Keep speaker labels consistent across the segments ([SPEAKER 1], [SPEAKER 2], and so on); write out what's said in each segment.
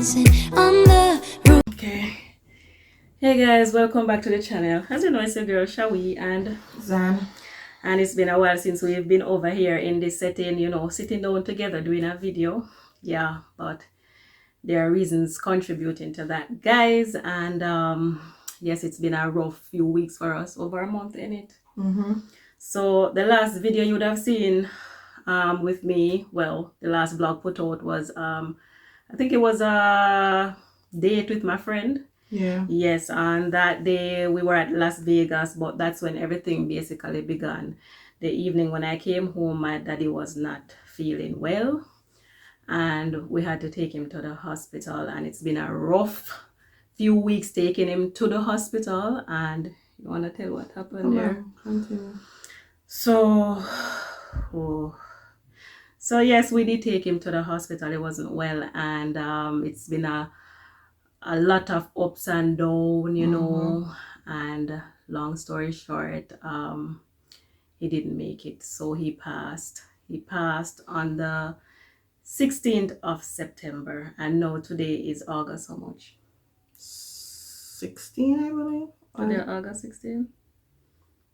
[SPEAKER 1] dancing on the roof.
[SPEAKER 2] Okay. Hey guys, welcome back to the channel. As you know, it's your girl Shawee and
[SPEAKER 3] Zan.
[SPEAKER 2] And it's been a while since we've been over here in this setting, you know, sitting down together doing a video. Yeah, but there are reasons contributing to that, guys. And yes, it's been a rough few weeks for us, over a month in it. So the last video you would have seen with me, well, the last vlog put out was I think it was a date with my friend.
[SPEAKER 3] Yeah.
[SPEAKER 2] Yes, and that day we were at Las Vegas, but that's when everything basically began. The evening when I came home, my daddy was not feeling well, and we had to take him to the hospital, and it's been a rough few weeks taking him to the hospital. And you want to tell what happened there?
[SPEAKER 3] Continue.
[SPEAKER 2] So, so yes, we did take him to the hospital. He wasn't well, and it's been a lot of ups and downs, you know, and long story short, he didn't make it, so he passed on the 16th of September, and now today is August. How much?
[SPEAKER 3] 16, I believe.
[SPEAKER 2] Today August 16th.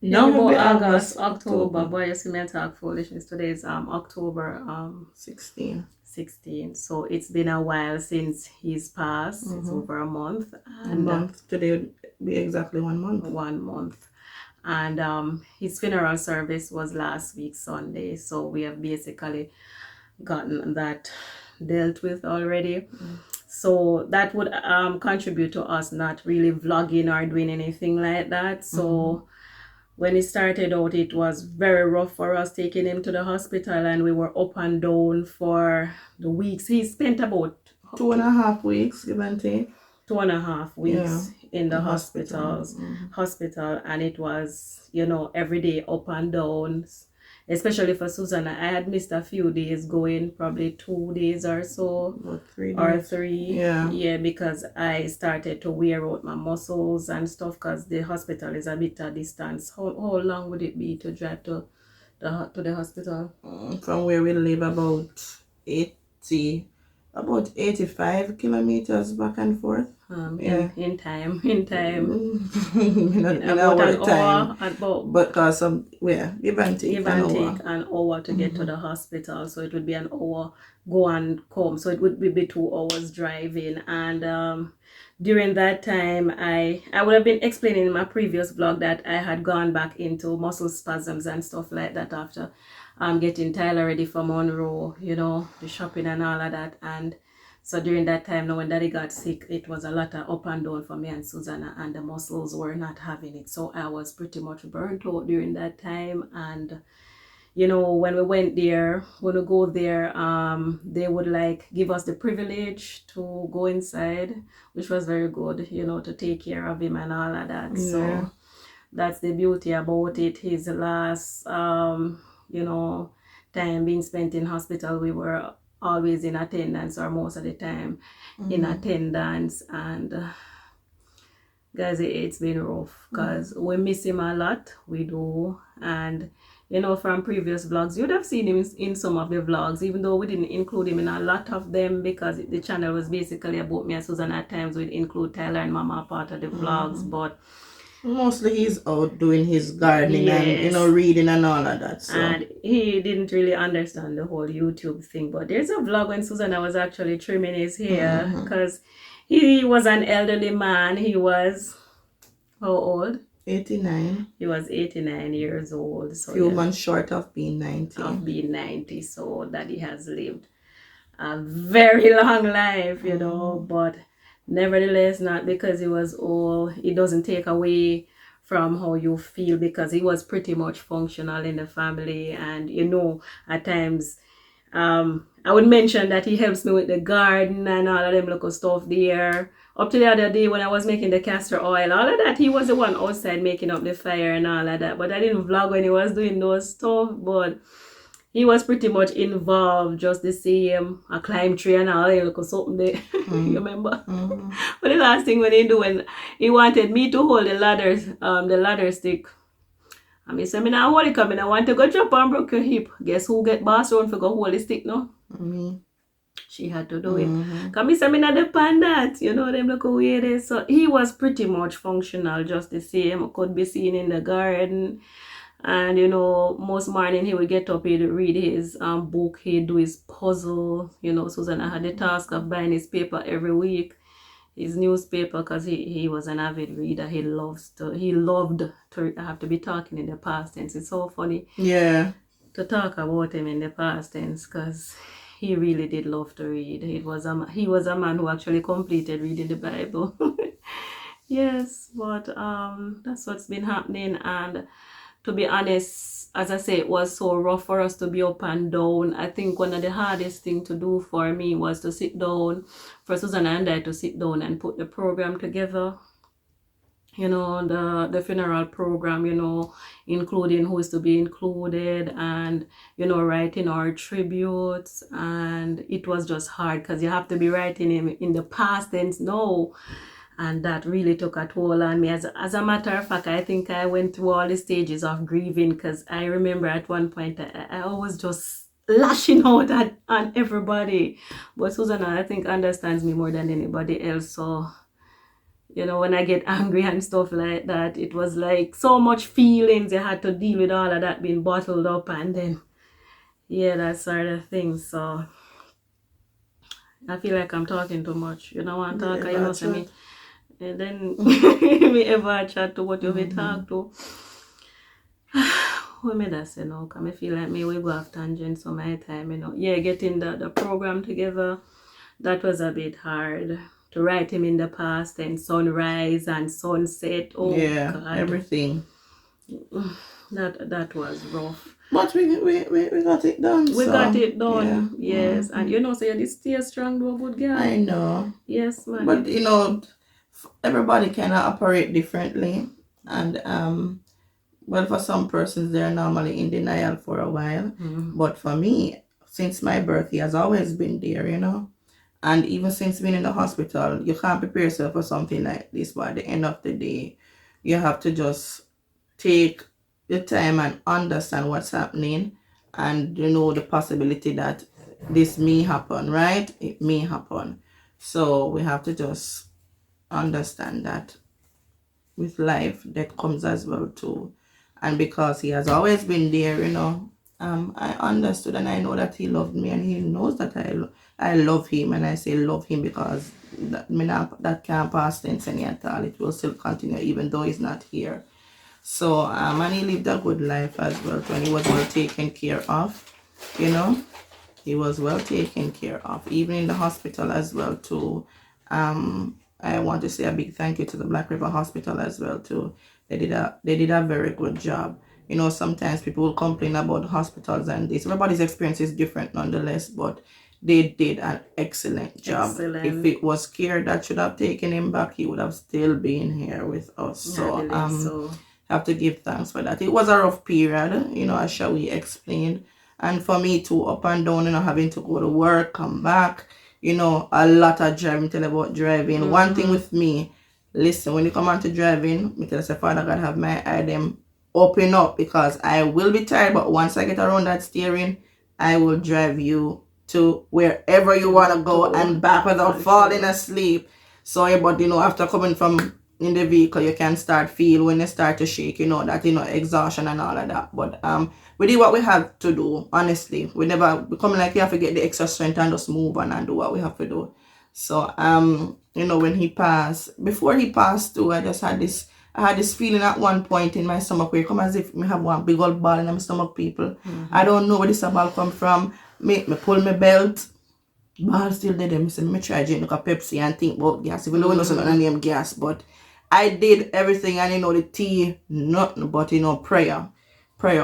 [SPEAKER 3] No,
[SPEAKER 2] about
[SPEAKER 3] August,
[SPEAKER 2] October. Boy, you see me talk foolishness. Today is October
[SPEAKER 3] 16.
[SPEAKER 2] So it's been a while since he's passed. It's over a month. And
[SPEAKER 3] a month. Today would be exactly 1 month.
[SPEAKER 2] 1 month. And his funeral service was last week Sunday, so we have basically gotten that dealt with already. So that would contribute to us not really vlogging or doing anything like that. So when it started out, it was very rough for us taking him to the hospital, and we were up and down for the weeks. He spent about
[SPEAKER 3] 2.5 weeks, give and take.
[SPEAKER 2] 2.5 weeks in the hospital, and it was, you know, every day up and down, especially for Susanna. I had missed a few days going, probably 2 days or so,
[SPEAKER 3] or 3 days.
[SPEAKER 2] or 3.
[SPEAKER 3] Yeah,
[SPEAKER 2] because I started to wear out my muscles and stuff, because the hospital is a bit of distance. How long would it be to drive to the hospital?
[SPEAKER 3] from where we live, about 85 kilometers back and forth.
[SPEAKER 2] In time.
[SPEAKER 3] Not
[SPEAKER 2] About an
[SPEAKER 3] time.
[SPEAKER 2] hour,
[SPEAKER 3] But because of give and take
[SPEAKER 2] an hour to get to the hospital, so it would be an hour go and come, so it would be 2 hours driving. And during that time, I would have been explaining in my previous vlog that I had gone back into muscle spasms and stuff like that after getting Tyler ready for Monroe, you know, the shopping and all of that. And so during that time, now when daddy got sick, it was a lot of up and down for me and Susanna, and the muscles were not having it. So I was pretty much burnt out during that time. And you know, when we went there, when we go there, they would like give us the privilege to go inside, which was very good, you know, to take care of him and all of that. So that's the beauty about it. His last you know, time being spent in hospital, we were always in attendance, or most of the time in attendance. And guys, it's been rough, because we miss him a lot. We do. And you know, from previous vlogs, you'd have seen him in some of the vlogs, even though we didn't include him in a lot of them, because the channel was basically about me and Susan. At times we'd include Tyler and Mama part of the vlogs, but
[SPEAKER 3] mostly he's out doing his gardening and, you know, reading and all of that. So.
[SPEAKER 2] And he didn't really understand the whole YouTube thing. But there's a vlog when Susanna was actually trimming his hair, because he was an elderly man. He was, how old?
[SPEAKER 3] 89.
[SPEAKER 2] He was 89 years old. So
[SPEAKER 3] few months short of being
[SPEAKER 2] 90. So daddy has lived a very long life, you know, but nevertheless, not because he was old, it doesn't take away from how you feel, because he was pretty much functional in the family. And you know, at times I would mention that he helps me with the garden and all of them local stuff there. Up to the other day when I was making the castor oil, all of that, he was the one outside making up the fire and all of that. But I didn't vlog when he was doing those stuff, but he was pretty much involved, just the same. I climb tree and all, you look something there. You remember? But the last thing when he wanted me to hold the ladder stick. I said, I now hold it, come in. I want to go jump and broke your hip. Guess who get boss around for go hold the stick now?
[SPEAKER 3] Me.
[SPEAKER 2] She had to do it. Come say me not depend that, you know, them look away there. So he was pretty much functional, just the same. Could be seen in the garden. And, you know, most morning he would get up, he'd read his book, he'd do his puzzle. You know, Susanna had the task of buying his paper every week, his newspaper, because he was an avid reader. He loved to, I have to be talking in the past tense. It's so funny.
[SPEAKER 3] Yeah.
[SPEAKER 2] To talk about him in the past tense, because he really did love to read. He was a man who actually completed reading the Bible. Yes, but that's what's been happening. And to be honest, as I say, it was so rough for us to be up and down. I think one of the hardest thing to do for me was to sit down, for Susanna and I to sit down and put the program together. You know, the funeral program, you know, including who is to be included, and, you know, writing our tributes. And it was just hard because you have to be writing in the past tense now. And that really took a toll on me. As a matter of fact, I think I went through all the stages of grieving, because I remember at one point I was just lashing out on everybody. But Susanna, I think, understands me more than anybody else. So, you know, when I get angry and stuff like that, it was like so much feelings. You had to deal with all of that being bottled up, and then, yeah, that sort of thing. So I feel like I'm talking too much. You know, I'm talking, you know, so me. And then we ever chat to what you may talk to. What made I say no? Because I feel like me we go off tangents on my time, you know. Yeah, getting the program together, that was a bit hard. To write him in the past, and sunrise and sunset. Oh,
[SPEAKER 3] yeah,
[SPEAKER 2] God.
[SPEAKER 3] everything.
[SPEAKER 2] That was rough.
[SPEAKER 3] But we got it done.
[SPEAKER 2] We got it done,
[SPEAKER 3] yeah.
[SPEAKER 2] Yes. And you know, so you did stay strong, do a good girl.
[SPEAKER 3] I know.
[SPEAKER 2] Yes, man.
[SPEAKER 3] But you know, everybody kind of operate differently, and well, for some persons they're normally in denial for a while. But for me, since my birth, he has always been there, you know. And even since being in the hospital, you can't prepare yourself for something like this. But at the end of the day, you have to just take the time and understand what's happening, and you know the possibility that this may happen, right? It may happen. So we have to just understand that with life that comes as well too. And because he has always been there, you know, I understood, and I know that he loved me, and he knows that I love him. And I say love him because that can't pass tense any at all. It will still continue even though he's not here. So and he lived a good life as well, and he was well taken care of, you know. He was well taken care of, even in the hospital as well too. I want to say a big thank you to the Black River Hospital as well too. They did a very good job. You know, sometimes people will complain about hospitals and this. Everybody's experience is different nonetheless, but they did an excellent job.
[SPEAKER 2] Excellent.
[SPEAKER 3] If it was care that should have taken him back, he would have still been here with us. So have to give thanks for that. It was a rough period, you know, as Shawee explained. And for me too, up and down, you know, having to go to work, come back, you know, a lot of driving, tell about driving. One thing with me, listen, when you come on to driving, me tell us, Father God, have my eye them open up, because I will be tired, but once I get around that steering, I will drive you to wherever you want to go and back without falling asleep. So, but you know, after coming from in the vehicle, you can start feel when you start to shake, you know, that, you know, exhaustion and all of that. But we did what we have to do, honestly. We come like you have to get the extra strength and just move on and do what we have to do. So you know, when he passed, before he passed too, I had this feeling at one point in my stomach where it come as if me have one big old ball in my stomach, people. I don't know where this ball come from. Me pull my belt, ball still there. Me try to drink a Pepsi and think about gas. Even though we know it's not a name gas, but I did everything, and you know, the tea, nothing but, you know, prayer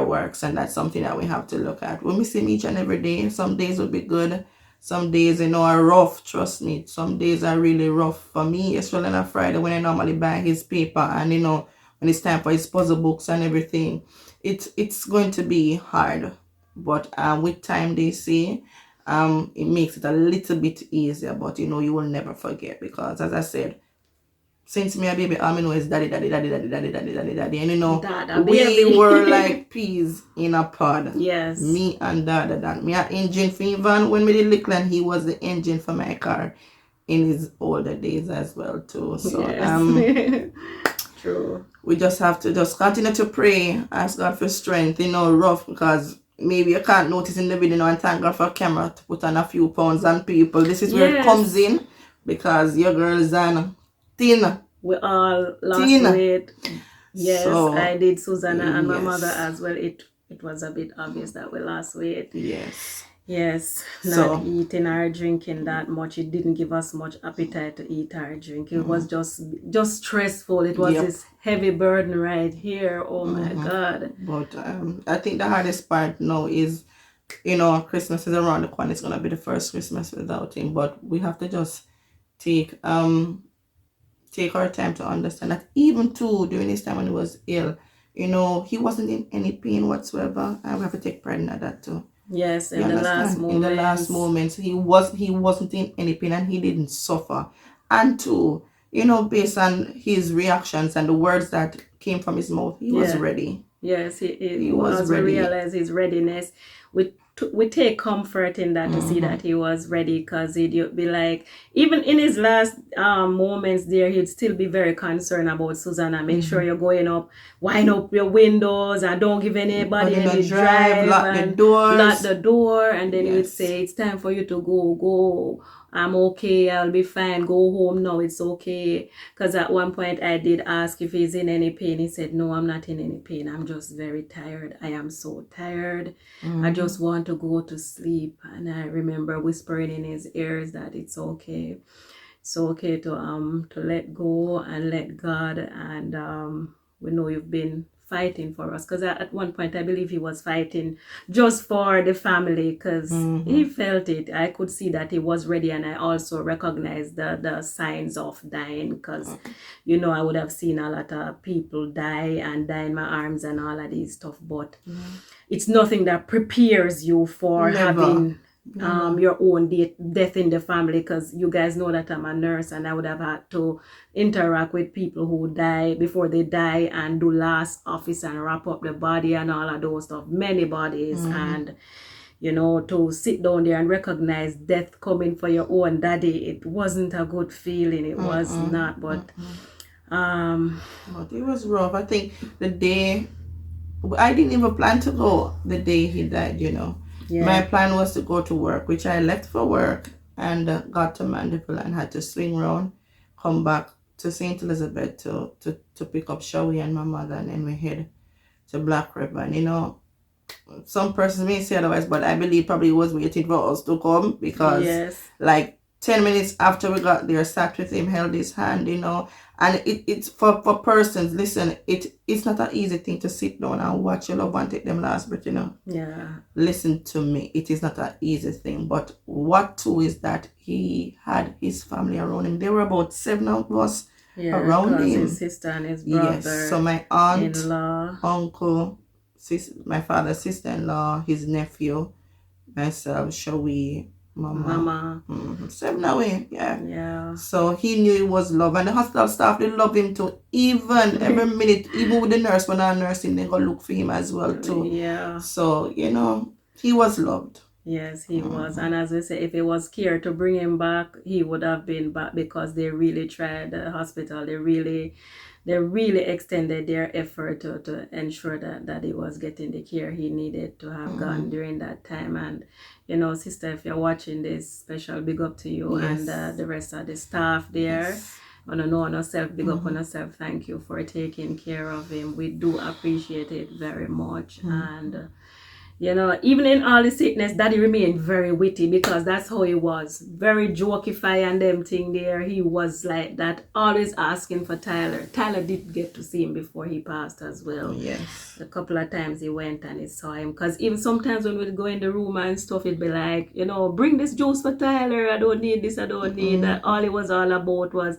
[SPEAKER 3] works, and that's something that we have to look at. We miss him each and every day. Some days will be good, some days, you know, are rough. Trust me, some days are really rough for me, especially on a Friday when I normally buy his paper, and you know, when it's time for his puzzle books and everything, it's going to be hard. But with time, they say, it makes it a little bit easier. But you know, you will never forget, because as I said, since me a baby, all I know is daddy. And you know,
[SPEAKER 2] Dada,
[SPEAKER 3] we
[SPEAKER 2] baby.
[SPEAKER 3] were like peas in a pod.
[SPEAKER 2] Yes.
[SPEAKER 3] Me and Dada. Me a engine for Ivan when we did little, and he was the engine for my car in his older days as well too. So
[SPEAKER 2] yes. True.
[SPEAKER 3] We just have to just continue to pray, ask God for strength, you know, rough, because maybe you can't notice in the video, you know, and thank God for a camera to put on a few pounds on people. This is where it comes in, because your girls are thin.
[SPEAKER 2] We all lost weight. Yes, so, I did, Susanna, and my mother as well. It was a bit obvious that we lost weight. Yes, not eating or drinking that much. It didn't give us much appetite to eat or drink. It was just stressful. It was this heavy burden right here. Oh my God. But
[SPEAKER 3] I think the hardest part now is, you know, Christmas is around the corner. It's gonna be the first Christmas without him. But we have to just take our time to understand that even too during this time when he was ill, you know, he wasn't in any pain whatsoever, and we have to take pride in that too.
[SPEAKER 2] Yes, in the last
[SPEAKER 3] moments, he wasn't in any pain, and he didn't suffer. And too, you know, based on his reactions and the words that came from his mouth, he was ready.
[SPEAKER 2] Yes, he was ready. We realize his readiness. We take comfort in that to see that he was ready, because he'd be like, even in his last moments there, he'd still be very concerned about Susanna. Make sure you're going up, wind up your windows, and don't give anybody any drive,
[SPEAKER 3] lock
[SPEAKER 2] the door, and then he would say, it's time for you to go. I'm okay, I'll be fine, go home now, it's okay. Because at one point I did ask if he's in any pain. He said, no, I'm not in any pain. I'm just very tired. I am so tired. I just want to go to sleep. And I remember whispering in his ears that it's okay. It's okay to let go and let God. And we know you've been fighting for us, because at one point I believe he was fighting just for the family, because he felt it. I could see that he was ready, and I also recognized the signs of dying, because you know, I would have seen a lot of people die in my arms and all of these stuff, but it's nothing that prepares you for having your own death in the family, because you guys know that I'm a nurse, and I would have had to interact with people who die before they die and do last office and wrap up the body and all of those stuff, many bodies. And you know, to sit down there and recognize death coming for your own daddy, it wasn't a good feeling. It was not, but
[SPEAKER 3] it was rough. I think the day, I didn't even plan to go the day he died, you know. My plan was to go to work, which I left for work and got to Mandeville and had to swing around, come back to St. Elizabeth to pick up Shawee and my mother, and then we head to Black River. And you know, some persons may say otherwise, but I believe probably was waiting for us to come, because like 10 minutes after we got there, sat with him, held his hand, you know. And it's for persons, listen, it's not an easy thing to sit down and watch your loved one take them last breath, you know. Listen to me, it is not an easy thing. But what too is that he had his family around him. There were about 7 of us around him.
[SPEAKER 2] His sister and his brother.
[SPEAKER 3] Yes, so my aunt,
[SPEAKER 2] in-law,
[SPEAKER 3] uncle, my father's sister-in-law, his nephew, myself, Shawee, Mama. 7 away, so he knew it was love, and the hospital staff, they love him too. Even every minute, even with the nurse, when I'm nursing, they go look for him as well too. So you know, he was loved.
[SPEAKER 2] Yes, he was. And as I say, if it was care to bring him back, he would have been back, because they really tried. The hospital, they really extended their effort to ensure that he was getting the care he needed to have gotten during that time. And you know, sister, if you're watching this, special big up to you and the rest of the staff there. On ourselves, big up on ourselves. Thank you for taking care of him. We do appreciate it very much. And you know, even in all the sickness, Daddy remained very witty, because that's how he was. Very jokify and them thing there. He was like that, always asking for Tyler. Tyler did get to see him before he passed as well. A couple of times he went and he saw him. Because even sometimes when we'd go in the room and stuff, it'd be like, you know, bring this juice for Tyler. I don't need this, I don't need that. All it was all about was,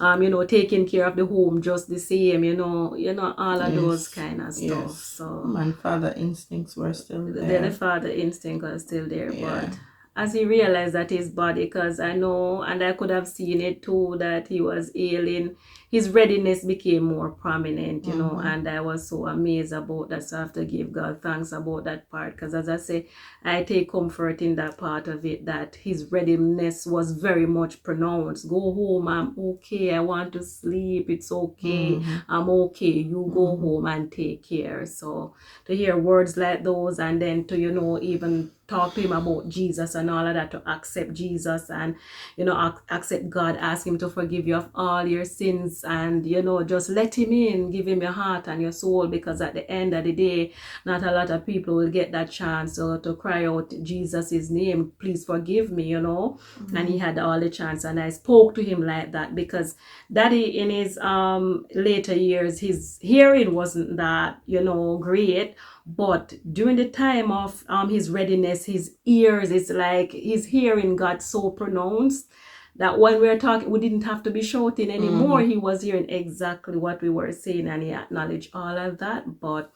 [SPEAKER 2] you know, taking care of the home just the same, you know, all of those kind of stuff. So
[SPEAKER 3] my father instincts were still there.
[SPEAKER 2] The father instinct was still there, but as he realized that his body, because I know, and I could have seen it too, that he was ailing, his readiness became more prominent, you know, and I was so amazed about that. So I have to give God thanks about that part, because as I say, I take comfort in that part of it, that his readiness was very much pronounced. Go home, I'm okay, I want to sleep, it's okay, I'm okay, you go home and take care. So to hear words like those, and then to, you know, even talk to him about Jesus and all of that, to accept Jesus and, you know, accept God, ask him to forgive you of all your sins, and, you know, just let him in, give him your heart and your soul, because at the end of the day, not a lot of people will get that chance to cry out Jesus' name, please forgive me, you know. And he had all the chance, and I spoke to him like that, because daddy in his later years, his hearing wasn't that, you know, great, but during the time of his readiness, his ears, it's like his hearing got so pronounced that when we were talking, we didn't have to be shouting anymore. He was hearing exactly what we were saying, and he acknowledged all of that. But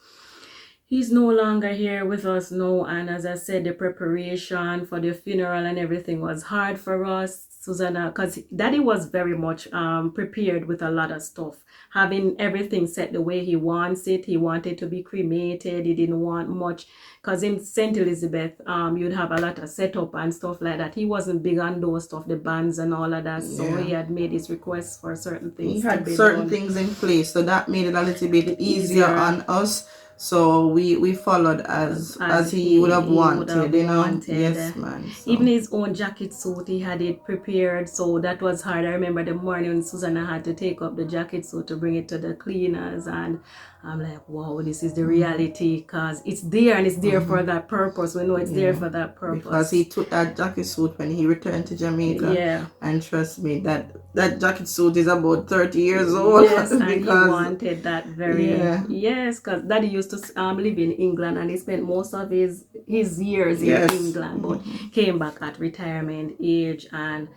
[SPEAKER 2] he's no longer here with us now, and as I said, the preparation for the funeral and everything was hard for us, Susanna, because daddy was very much prepared with a lot of stuff, having everything set the way he wants it. He wanted to be cremated, he didn't want much, because in St. Elizabeth, you'd have a lot of setup and stuff like that. He wasn't big on those stuff, the bands and all of that, so he had made his requests for certain things.
[SPEAKER 3] He had certain things in place, so that made it a little bit easier on us. So we followed as he would have wanted, you know. Yes, man. So.
[SPEAKER 2] Even his own jacket suit, he had it prepared, so that was hard. I remember the morning when Susanna had to take up the jacket suit to bring it to the cleaners, and I'm like, wow, this is the reality, because it's there, and it's there for that purpose. We know it's there for that purpose.
[SPEAKER 3] Because he took that jacket suit when he returned to Jamaica.
[SPEAKER 2] Yeah.
[SPEAKER 3] And trust me, that jacket suit is about 30 years old.
[SPEAKER 2] Yes, and he wanted that very... Yes, because daddy used to live in England, and he spent most of his years in England, but came back at retirement age. And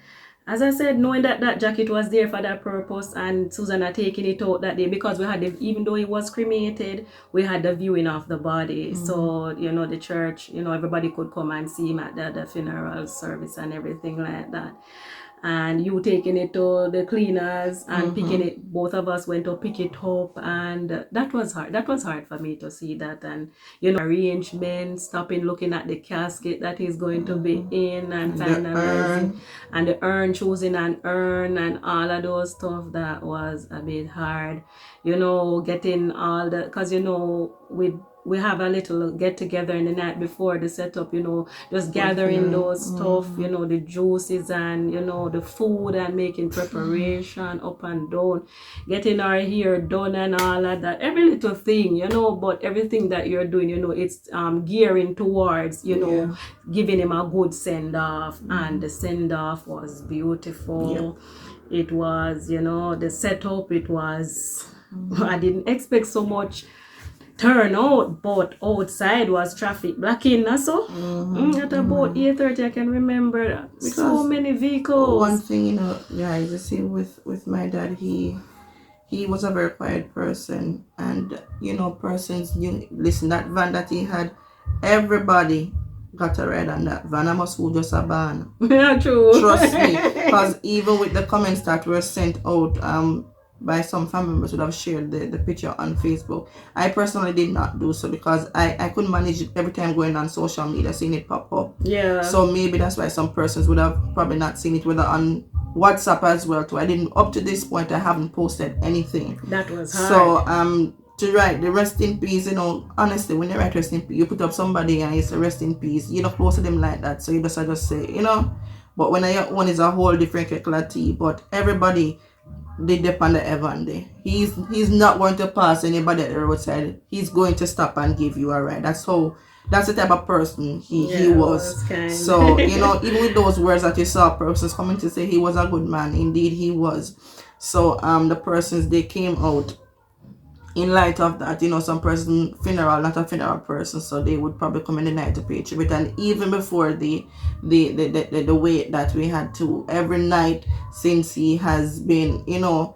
[SPEAKER 2] as I said, knowing that that jacket was there for that purpose, and Susanna taking it out that day, because we had even though he was cremated, we had the viewing of the body. So, you know, the church, you know, everybody could come and see him at the funeral service and everything like that. And you taking it to the cleaners and picking it, both of us went to pick it up, and that was hard. That was hard for me to see that, and, you know, arrangements, stopping, looking at the casket that he's going to be in, and finalizing, and the urn, choosing an urn, and all of those stuff. That was a bit hard, you know, getting all the, because, you know, we have a little get together in the night before the setup, you know, just gathering those stuff, you know, the juices and, you know, the food, and making preparation up and down, getting our hair done and all of that, every little thing, you know. But everything that you're doing, you know, it's gearing towards, you know, giving him a good send-off. And the send-off was beautiful. It was, you know, the setup, it was, I didn't expect so much turnout, but outside was traffic blocking, so at about 8:30 I can remember, because so many vehicles.
[SPEAKER 3] One thing, you know, guys, the same with my dad, he was a very quiet person, and, you know, persons, you listen, that van that he had, everybody got a ride on that van. I must who just a ban.
[SPEAKER 2] Yeah, true.
[SPEAKER 3] Trust me, because even with the comments that were sent out by some family members would have shared the picture on Facebook, I personally did not do so, because I couldn't manage it every time going on social media, seeing it pop up. Yeah. So maybe that's why some persons would have probably not seen it, whether on WhatsApp as well too. I didn't, up to this point, I haven't posted anything.
[SPEAKER 2] That was hard.
[SPEAKER 3] So to write the rest in peace, you know, honestly, when you write rest in peace, you put up somebody and you say rest in peace, you don't close to them like that, so you just say, you know. But when I one is a whole different tea. But everybody, they depend on Evan day. He's not going to pass anybody at the roadside. He's going to stop and give you a ride. That's the type of person he was. So, you know, even with those words that you saw persons coming to say he was a good man, indeed he was. So the persons, they came out in light of that, you know, some person funeral, not a funeral person, so they would probably come in the night to pay tribute. And even before the wait that we had to every night since he has been, you know,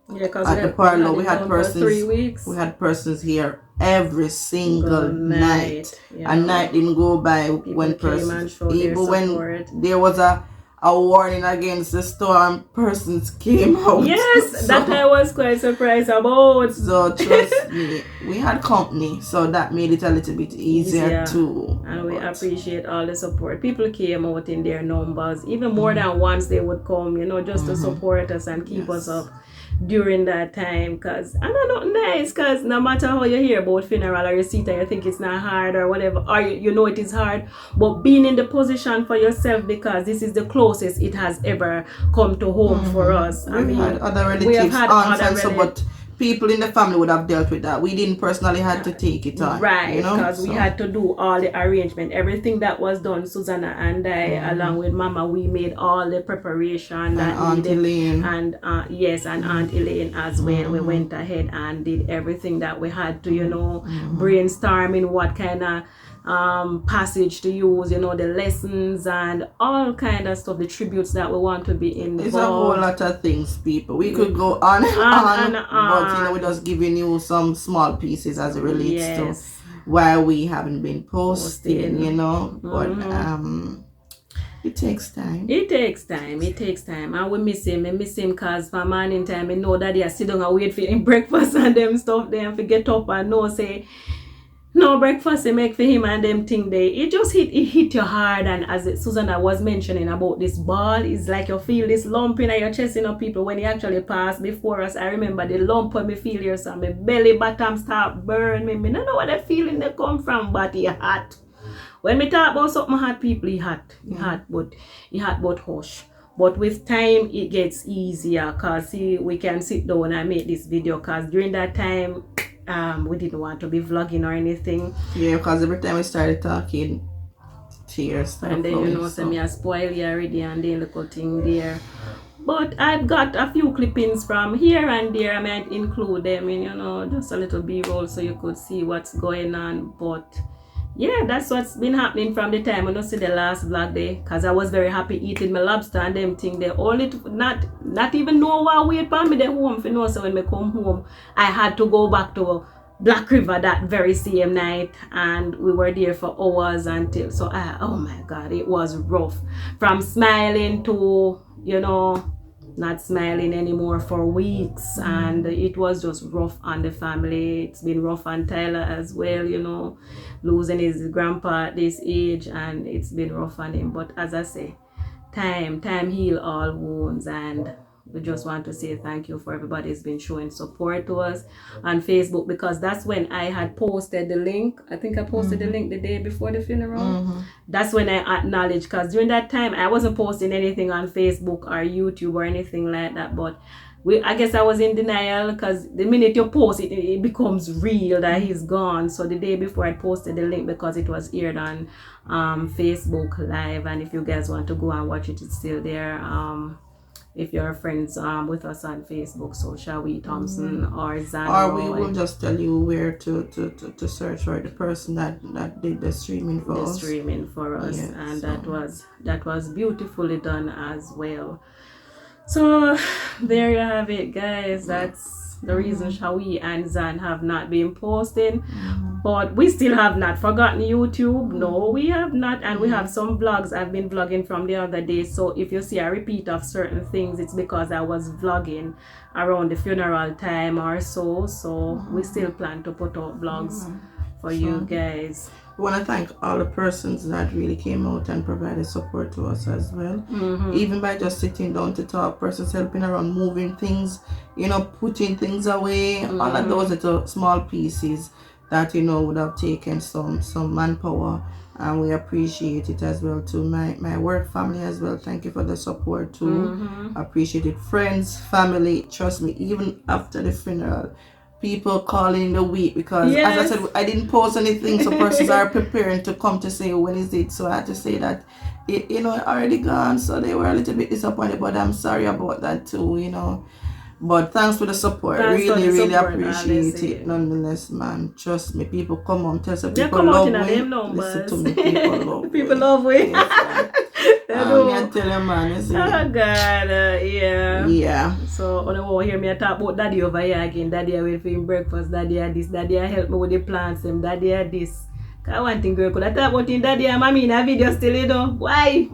[SPEAKER 3] at the parlor, we had persons 3 weeks. We had persons here every single night. A night didn't go by when persons, even when there was a warning against the storm, persons came out.
[SPEAKER 2] Yes, so, that I was quite surprised about.
[SPEAKER 3] So trust me, we had company, so that made it a little bit easier too.
[SPEAKER 2] And we appreciate all the support. People came out in their numbers, even more than once they would come, you know, just to support us and keep us up during that time. Because I know not nice, because no matter how you hear about funeral or you see that you think it's not hard or whatever, or you know it is hard, but being in the position for yourself, because this is the closest it has ever come to home for us.
[SPEAKER 3] I mean, had other relatives, we have had aunts and so, but people in the family would have dealt with that. We didn't personally had to take it on,
[SPEAKER 2] right? Because we had to do all the arrangement, everything that was done. Susanna and I, along with Mama, we made all the preparation that
[SPEAKER 3] Aunt Elaine,
[SPEAKER 2] and yes, and Aunt Elaine as well. We went ahead and did everything that we had to, you know, brainstorming what kind of passage to use, you know, the lessons and all kind of stuff, the tributes that we want to be involved.
[SPEAKER 3] It's a whole lot of things, people. We could go on and on, but you know, we're just giving you some small pieces as it relates to why we haven't been posting, you know. But it takes time.
[SPEAKER 2] It takes time. And we miss him. I miss him because for morning time, I know that they sit down and wait for him breakfast and them stuff. Then to get up and know say, no breakfast they make for him and them thing they. It hit you hard. And as Susanna was mentioning about this ball, it's like you feel this lump in your chest, you know, people, when he actually passed before us. I remember the lump when me feel here, so my belly bottom start burn me. I don't know where the feeling they come from, but he hot. When me talk about something hot, people, he hot, but hush. But with time, it gets easier, because see, we can sit down and make this video, because during that time, we didn't want to be vlogging or anything.
[SPEAKER 3] Yeah, because every time we started talking, tears started
[SPEAKER 2] and then
[SPEAKER 3] flowing,
[SPEAKER 2] you know, so me I spoil you already, and then the cutting there. But I've got a few clippings from here and there. I might include them in, you know, just a little b-roll so you could see what's going on. But yeah, that's what's been happening from the time when I see the last vlog day, because I was very happy eating my lobster and them thing. They only not even know what wait for me the home for know. So when I come home, I had to go back to Black River that very same night, and we were there for hours until, so oh my God, it was rough. From smiling to, you know, not smiling anymore for weeks, and it was just rough on the family. It's been rough on Tyler as well, you know, losing his grandpa at this age, and it's been rough on him. But as I say, time heal all wounds, and we just want to say thank you for everybody who's been showing support to us on Facebook, because that's when I had posted the link. I think I posted the link the day before the funeral. That's when I acknowledged, because during that time I wasn't posting anything on Facebook or YouTube or anything like that. But I guess I was in denial, because the minute you post it, it becomes real that he's gone. So the day before I posted the link, because it was aired on Facebook Live, and if you guys want to go and watch it, it's still there. If you're friends with us on Facebook, so Shawee Thompson or Zan,
[SPEAKER 3] or we will just tell you where to search for the person that did the streaming for us.
[SPEAKER 2] Yes, and so that was beautifully done as well. So there you have it, guys. That's the reason Shawee and Zan have not been posting. But we still have not forgotten YouTube. No, we have not. And we have some vlogs. I've been vlogging from the other day. So if you see a repeat of certain things, it's because I was vlogging around the funeral time or so. So we still plan to put out vlogs for you guys.
[SPEAKER 3] We want to thank all the persons that really came out and provided support to us as well. Even by just sitting down to talk, persons helping around, moving things, you know, putting things away, all of those little small pieces that, you know, would have taken some manpower, and we appreciate it as well. To my work family as well, thank you for the support too. Appreciate it. Friends, family, trust me, even after the funeral, people calling the week, because as I said, I didn't post anything, so persons are preparing to come to say when is it. So I had to say that it, you know, already gone, so they were a little bit disappointed, but I'm sorry about that too, you know. But thanks for the support. Really appreciate it nonetheless, man. Trust me, people come on, tell some people love me. Listen to me, people love
[SPEAKER 2] people love me.
[SPEAKER 3] I tell you, man. You see.
[SPEAKER 2] Oh God, yeah.
[SPEAKER 3] Yeah.
[SPEAKER 2] So when you hear me talk about daddy over here again, daddy I wait for him breakfast, daddy I this, daddy I help me with the plants, him, daddy I this. Cause one thing girl could I talk about him, daddy and mommy in a video still, you know. Why?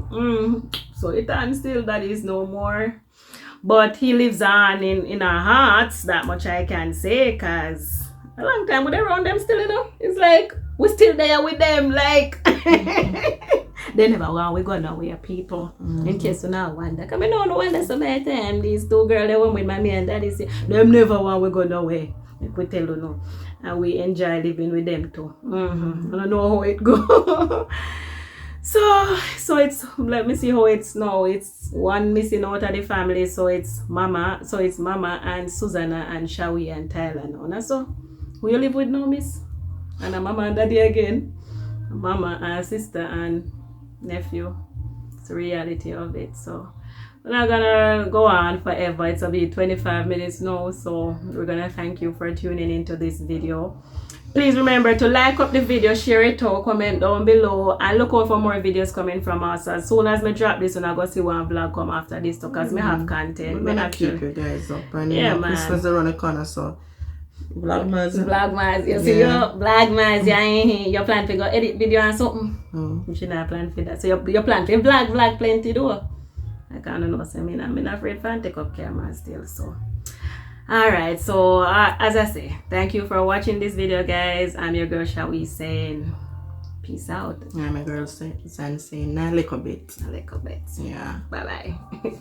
[SPEAKER 2] So it and still daddy is no more. But he lives on in our hearts, that much I can say, cause a long time we're around them still, you know. It's like we're still there with them, like they never want we go nowhere, people. In case you not wonder. Cause I don't wonder so many times these two girls they went with mommy and daddy say them never want we go nowhere. Like we tell you no. And we enjoy living with them too. I don't know how it go. So it's, let me see how it's now. It's one missing out of the family, so it's mama and Susanna and Shawee and Tyler now. And so who you live with now, miss? And a mama and daddy again. Mama and sister and nephew. It's the reality of it. So we're not gonna go on forever. It's a bit 25 minutes now, so we're gonna thank you for tuning into this video. Please remember to like up the video, share it out, comment down below, and look out for more videos coming from us. As soon as I drop this, I'm going to see one vlog come after this because we have content.
[SPEAKER 3] We're going to keep you guys up. And
[SPEAKER 2] yeah,
[SPEAKER 3] man.
[SPEAKER 2] Man.
[SPEAKER 3] Christmas around the corner, so Vlogmas.
[SPEAKER 2] You see your Vlogmas, you plan to go edit video and something. You should not plan for that. So you plan to vlog plenty though. I can't know, so I'm not afraid to take up camera still, so. Alright, so as I say, thank you for watching this video, guys. I'm your girl Shawee saying peace out.
[SPEAKER 3] Yeah, my girl Zan saying a little bit.
[SPEAKER 2] A little bit.
[SPEAKER 3] Yeah.
[SPEAKER 2] Bye bye.